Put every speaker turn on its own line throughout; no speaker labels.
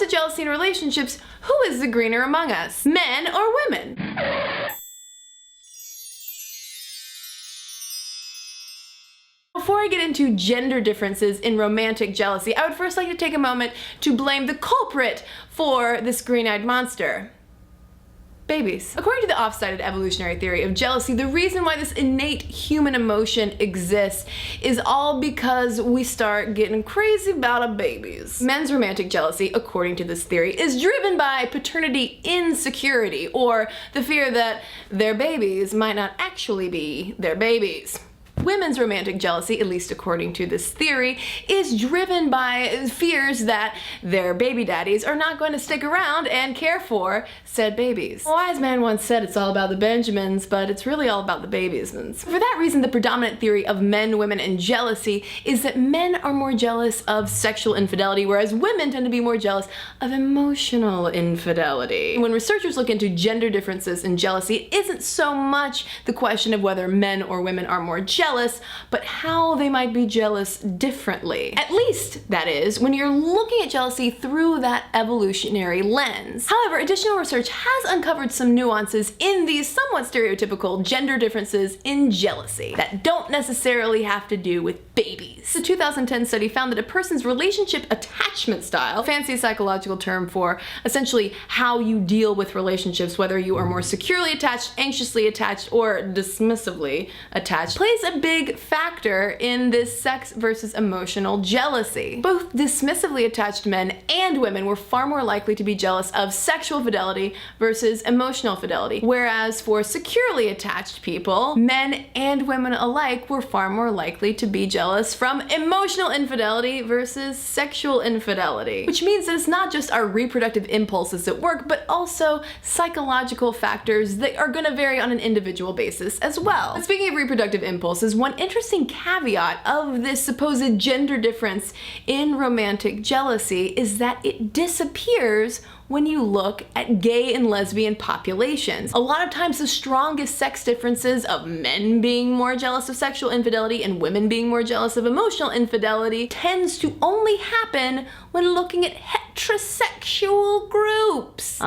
to jealousy in relationships, who is the greener among us, men or women? Before I get into gender differences in romantic jealousy, I would first like to take a moment to blame the culprit for this green-eyed monster. Babies. According to the off-sided evolutionary theory of jealousy, the reason why this innate human emotion exists is all because we start getting crazy about our babies. Men's romantic jealousy, according to this theory, is driven by paternity insecurity, or the fear that their babies might not actually be their babies. Women's romantic jealousy, at least according to this theory, is driven by fears that their baby daddies are not going to stick around and care for said babies. A wise man once said it's all about the Benjamins, but it's really all about the babiesmans. For that reason, the predominant theory of men, women, and jealousy is that men are more jealous of sexual infidelity, whereas women tend to be more jealous of emotional infidelity. When researchers look into gender differences in jealousy, it isn't so much the question of whether men or women are more jealous, but how they might be jealous differently. At least, that is, when you're looking at jealousy through that evolutionary lens. However, additional research has uncovered some nuances in these somewhat stereotypical gender differences in jealousy that don't necessarily have to do with babies. The 2010 study found that a person's relationship attachment style, a fancy psychological term for essentially how you deal with relationships, whether you are more securely attached, anxiously attached, or dismissively attached, plays a big factor in this sex versus emotional jealousy. Both dismissively attached men and women were far more likely to be jealous of sexual fidelity versus emotional fidelity, whereas for securely attached people, men and women alike were far more likely to be jealous from emotional infidelity versus sexual infidelity. Which means that it's not just our reproductive impulses at work, but also psychological factors that are going to vary on an individual basis as well. And speaking of reproductive impulses, one interesting caveat of this supposed gender difference in romantic jealousy is that it disappears when you look at gay and lesbian populations. A lot of times the strongest sex differences of men being more jealous of sexual infidelity and women being more jealous of emotional infidelity tends to only happen when looking at heterosexual groups.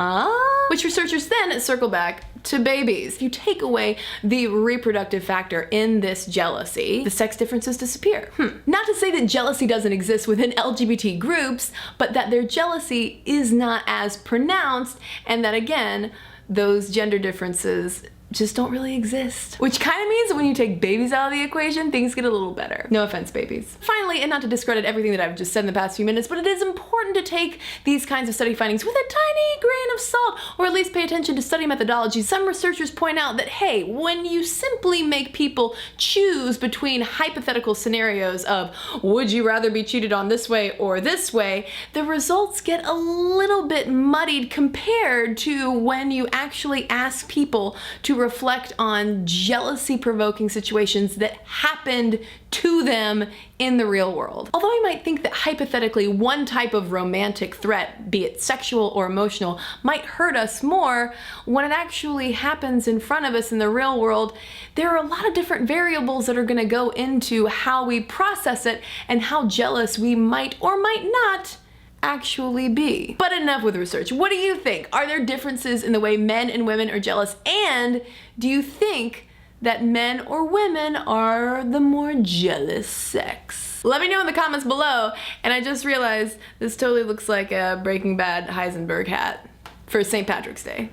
Which researchers then circle back to babies. If you take away the reproductive factor in this jealousy, the sex differences disappear. Not to say that jealousy doesn't exist within LGBT groups, but that their jealousy is not as pronounced, and that again, those gender differences just don't really exist. Which kind of means that when you take babies out of the equation, things get a little better. No offense, babies. Finally, and not to discredit everything that I've just said in the past few minutes, but it is important to take these kinds of study findings with a tiny grain of salt, or at least pay attention to study methodologies. Some researchers point out that, hey, when you simply make people choose between hypothetical scenarios of would you rather be cheated on this way or this way, the results get a little bit muddied compared to when you actually ask people to reflect on jealousy-provoking situations that happened to them in the real world. Although we might think that hypothetically one type of romantic threat, be it sexual or emotional, might hurt us more, when it actually happens in front of us in the real world, there are a lot of different variables that are going to go into how we process it and how jealous we might or might not actually be. But enough with research. What do you think? Are there differences in the way men and women are jealous? And do you think that men or women are the more jealous sex? Let me know in the comments below. And I just realized this totally looks like a Breaking Bad Heisenberg hat for St. Patrick's Day.